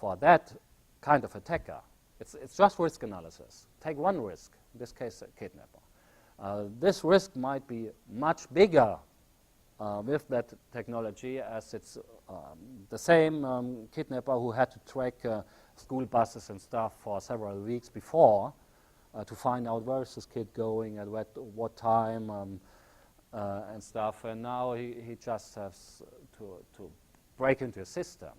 for that kind of attacker, it's just risk analysis. Take one risk, in this case, a kidnapper. This risk might be much bigger with that technology, as it's the same kidnapper who had to track school buses and stuff for several weeks before to find out where is this kid going at what time and stuff. And now he just has to break into a system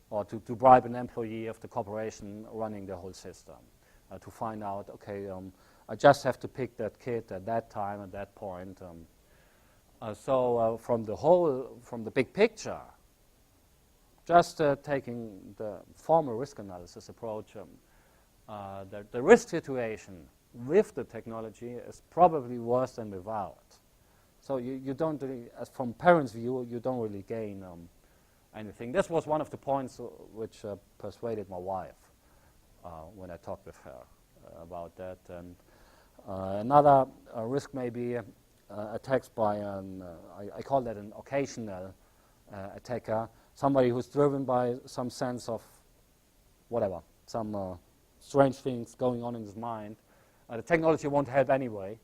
or to bribe an employee of the corporation running the whole system to find out, okay, I just have to pick that kid at that time, at that point. So from the big picture, just taking the formal risk analysis approach, the risk situation with the technology is probably worse than without. So you don't really, as from parents' view, you don't really gain anything. This was one of the points which persuaded my wife when I talked with her about that. And another risk may be attacks by I call that an occasional attacker, somebody who's driven by some sense of whatever, some strange things going on in his mind. The technology won't help anyway.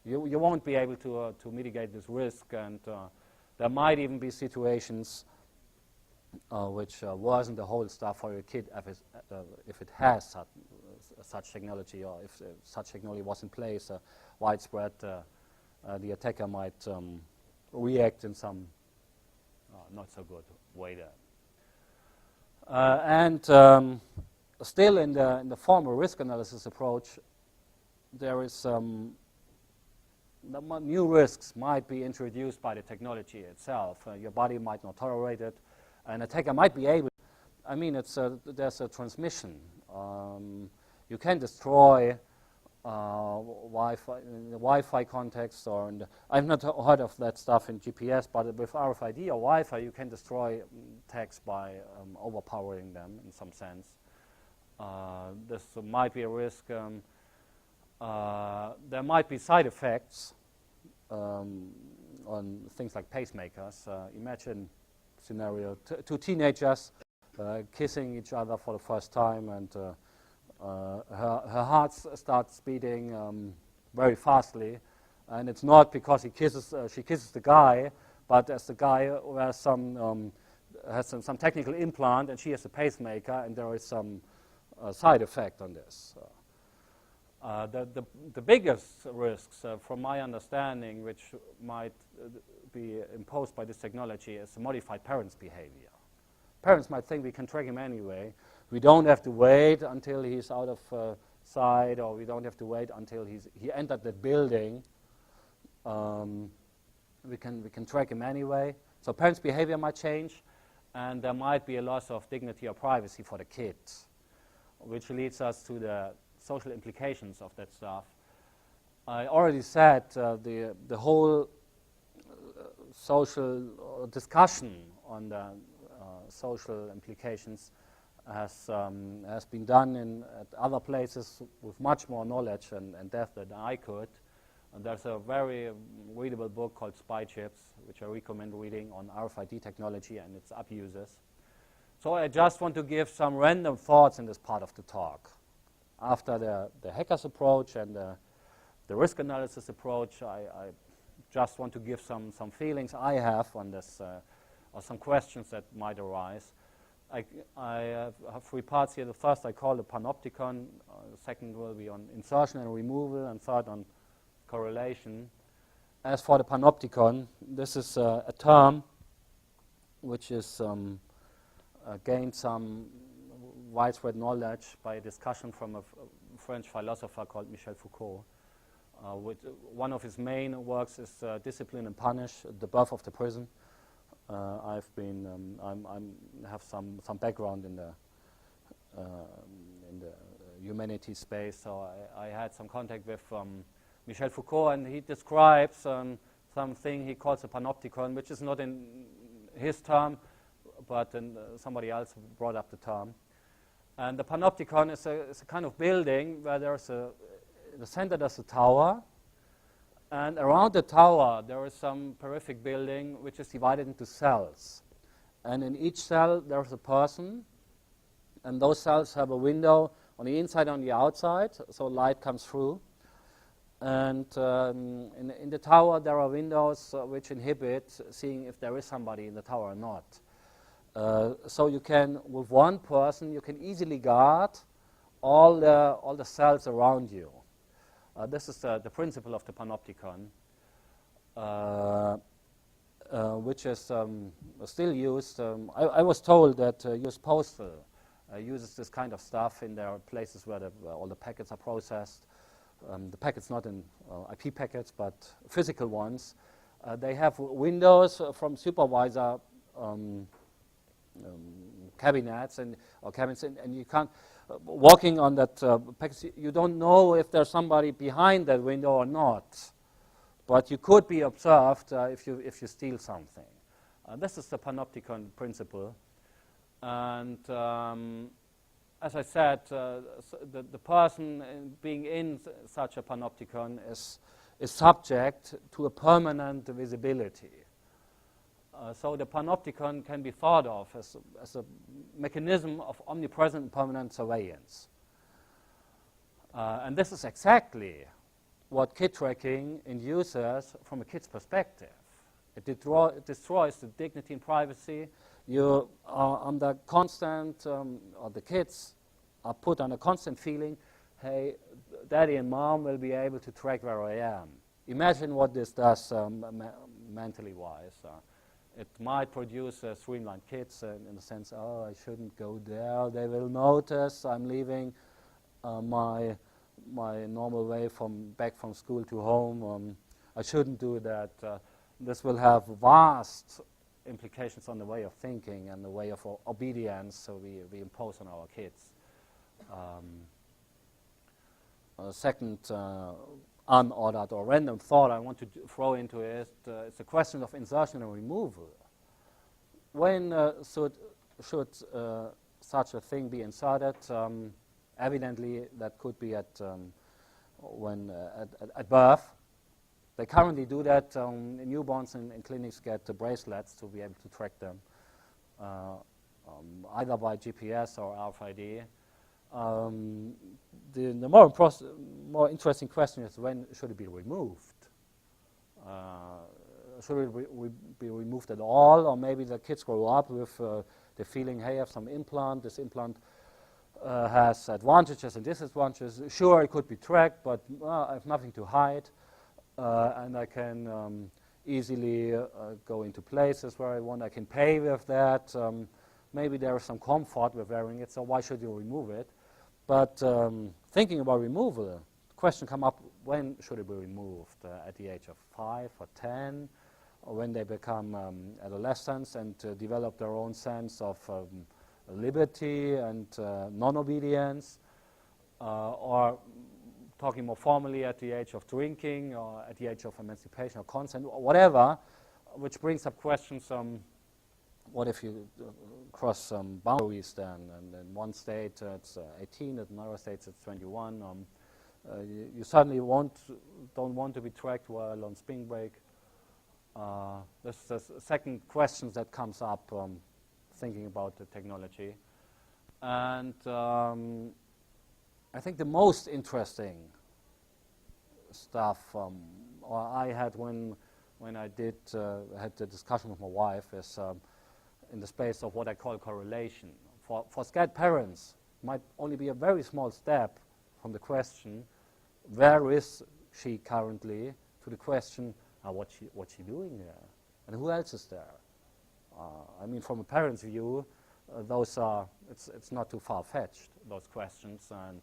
You won't be able to mitigate this risk, and there might even be situations which worsen the whole stuff for your kid if it has such technology, or if such technology was in place, widespread. The attacker might react in some not so good way there. And still in the formal risk analysis approach, there is new risks might be introduced by the technology itself. Your body might not tolerate it. An attacker might be able. I mean, there's a transmission. You can destroy Wi-Fi in the Wi-Fi context, or I've not heard of that stuff in GPS, but with RFID or Wi-Fi, you can destroy text by overpowering them in some sense. This might be a risk. There might be side effects on things like pacemakers. Imagine scenario: two teenagers kissing each other for the first time, and her heart starts beating very fastly, and it's not because she kisses the guy, but as the guy has some technical implant, and she has a pacemaker, and there is some side effect on this. The biggest risks, from my understanding, which might be imposed by this technology, is modified parents' behavior. Parents might think we can track him anyway. We don't have to wait until he's out of sight, or we don't have to wait until he entered the building. We can track him anyway. So parents' behavior might change, and there might be a loss of dignity or privacy for the kids, which leads us to the social implications of that stuff. I already said the whole social discussion on the social implications has been done at other places with much more knowledge and depth than I could. And there's a very readable book called Spy Chips, which I recommend reading, on RFID technology and its abuses. So I just want to give some random thoughts in this part of the talk. After the hackers approach and the risk analysis approach, I just want to give some feelings I have on this, or some questions that might arise. I have three parts here. The first I call the panopticon, the second will be on insertion and removal, and third on correlation. As for the panopticon, this is a term which is gained some widespread knowledge by a discussion from a French philosopher called Michel Foucault. One of his main works is Discipline and Punish, The Birth of the Prison. I have some background in the humanities space, so I had some contact with Michel Foucault, and he describes something he calls a panopticon, which is not in his term, but somebody else brought up the term. And the panopticon is a kind of building where there's in the center there's a tower, and around the tower there is some peripheral building which is divided into cells. And in each cell there's a person, And those cells have a window on the inside and on the outside, so light comes through. And in the tower, there are windows which inhibit seeing if there is somebody in the tower or not. So you can, with one person, you can easily guard all the cells around you. This is the principle of the panopticon, which is still used. I was told that US Postal uses this kind of stuff in their places where all the packets are processed. The packets not in IP packets, but physical ones. They have windows from supervisor cabinets or cabins, and you can't, walking on that packet, you don't know if there's somebody behind that window or not. But you could be observed if you steal something. This is the panopticon principle. And as I said, the person being in such a panopticon is subject to a permanent visibility. So the panopticon can be thought of as a mechanism of omnipresent and permanent surveillance. And this is exactly what kid tracking induces from a kid's perspective. It destroys the dignity and privacy. You are under constant, or the kids are put on a constant feeling, hey, daddy and mom will be able to track where I am. Imagine what this does mentally wise. It might produce streamlined kids in the sense, oh, I shouldn't go there. They will notice I'm leaving my normal way back from school to home. I shouldn't do that. This will have vast implications on the way of thinking and the way of obedience, so we impose on our kids. A second unordered or random thought I want to throw into it is the question of insertion and removal. When should such a thing be inserted? Evidently, that could be at birth. They currently do that. Newborns in clinics get bracelets to be able to track them, either by GPS or RFID. The more interesting question is, when should it be removed? Should it be removed at all? Or maybe the kids grow up with the feeling, hey, I have some implant. This implant has advantages and disadvantages. Sure, it could be tracked, but I have nothing to hide. And I can easily go into places where I want. I can pay with that. Maybe there is some comfort with wearing it, so why should you remove it? But thinking about removal, the question come up, when should it be removed? At the age of 5 or 10? Or when they become adolescents and develop their own sense of liberty and non-obedience? Or talking more formally, at the age of drinking or at the age of emancipation or consent, or whatever, which brings up questions, what if you cross some boundaries then? And in one state it's 18, in another state it's 21. You certainly don't want to be tracked while on spring break. This is the second question that comes up thinking about the technology. And I think the most interesting stuff, or I had when I had the discussion with my wife, is in the space of what I call correlation. For scared parents, it might only be a very small step from the question, where is she currently, to the question, what's she doing there, and who else is there? I mean, from a parent's view, those are it's not too far-fetched, those questions, and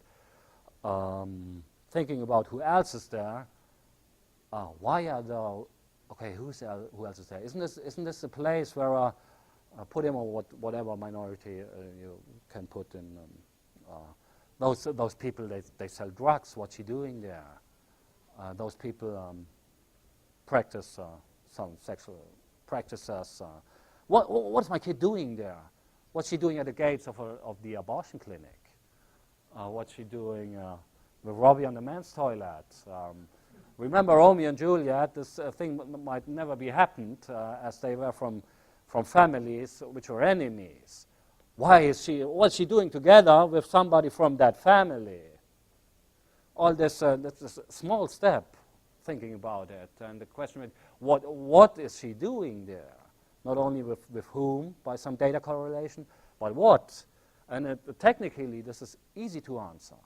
thinking about who else is there. Why are there? Okay, who else is there? Isn't this a place where put him or whatever minority you can put in? Those people, they sell drugs. What's she doing there? Those people practice some sexual practices. What's my kid doing there? What's she doing at the gates of the abortion clinic? What's she doing with Robbie on the men's toilet? Remember Romeo and Juliet? This thing might never be happened, as they were from families which were enemies. what's she doing together with somebody from that family? All this, that's a small step, thinking about it. And the question is, what is she doing there? Not only with whom, by some data correlation, but what? And technically, this is easy to answer.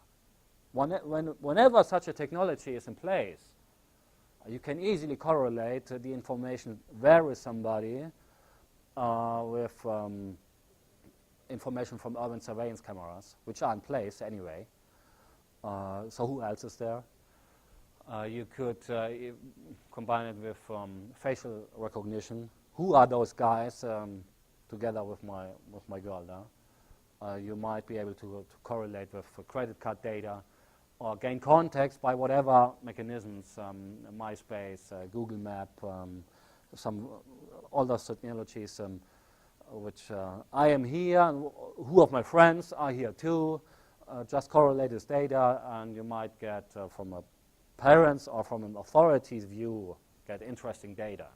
Whenever such a technology is in place, you can easily correlate the information where is somebody with information from urban surveillance cameras, which are in place anyway. So who else is there? You could combine it with facial recognition. Who are those guys together with my girl there? You might be able to correlate with credit card data or gain context by whatever mechanisms, MySpace, Google Map, all those technologies which I am here, and who of my friends are here too. Just correlate this data, and you might get from a parent's or from an authority's view, get interesting data.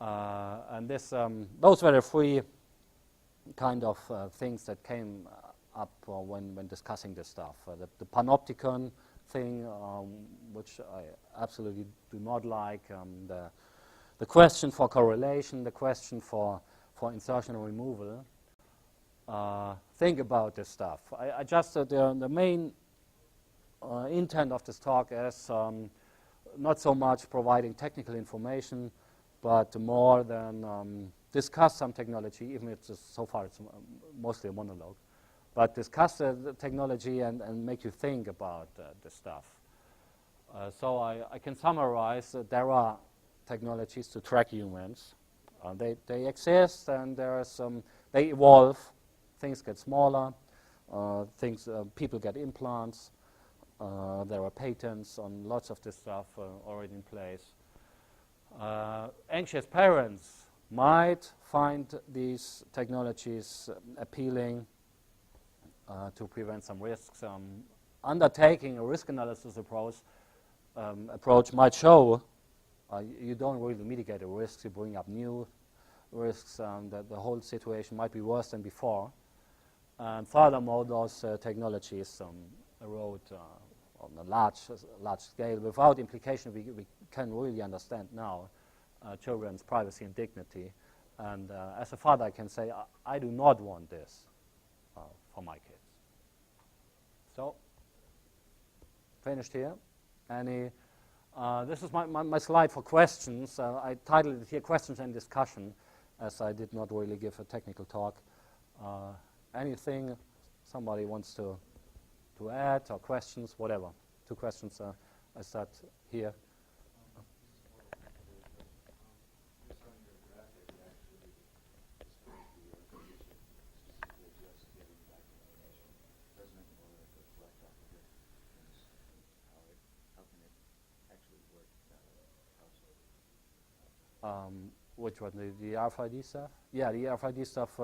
And those were the three kind of things that came up when discussing this stuff. The panopticon thing, which I absolutely do not like. The question for correlation, the question for insertion and removal. Think about this stuff. I just the main intent of this talk is not so much providing technical information, but more than discuss some technology, even if so far it's mostly a monologue. But discuss the technology and make you think about this stuff. So I can summarize that there are technologies to track humans. They exist, and there are they evolve. Things get smaller. People get implants. There are patents on lots of this stuff already in place. Anxious parents might find these technologies appealing to prevent some risks. Undertaking a risk analysis approach might show you don't really mitigate the risks, you bring up new risks, that the whole situation might be worse than before. And furthermore, those technologies erode on a large scale without implication. We can really understand now children's privacy and dignity. And as a father, I can say, I do not want this for my kids. So, finished here. This is my slide for questions. I titled it here, Questions and Discussion, as I did not really give a technical talk. Anything somebody wants to add, or questions, whatever. 2 questions. I start here. Which one, the RFID stuff? Yeah, the RFID stuff,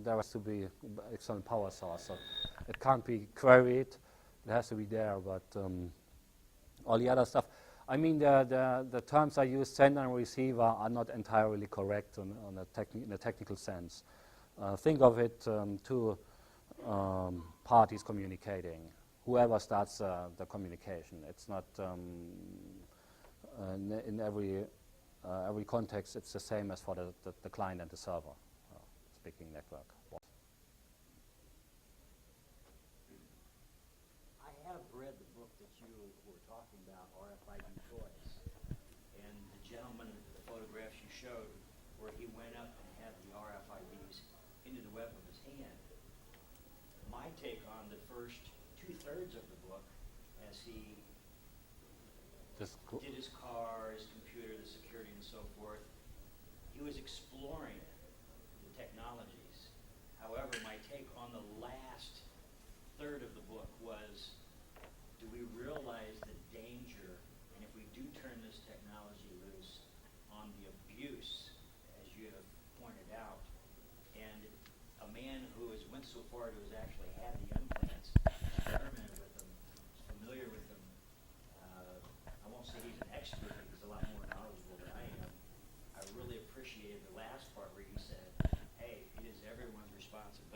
there has to be external power source. So it can't be queried, it has to be there, but all the other stuff, I mean, the terms I use, sender and receiver, are not entirely correct in a technical sense. Think of it two parties communicating. Whoever starts the communication. It's not in every context, it's the same as for the client and the server speaking network. I have read the book that you were talking about, RFID Toys, and the gentleman, the photographs you showed, where he went up and had the RFIDs into the web of his hand. My take on the first 2/3 of the book, as he did his car, his computer, the security and so forth, he was exploring the technologies. However, my take on the last third of the book was, do we realize the danger, and if we do turn this technology loose, on the abuse, as you have pointed out, and a man who went so far to actually have the implants, experimented with them, is familiar with them. I won't say he's an expert, but he's a lot more knowledgeable than I am. I really appreciated the last part where he said, hey, it is everyone's responsibility responsibility.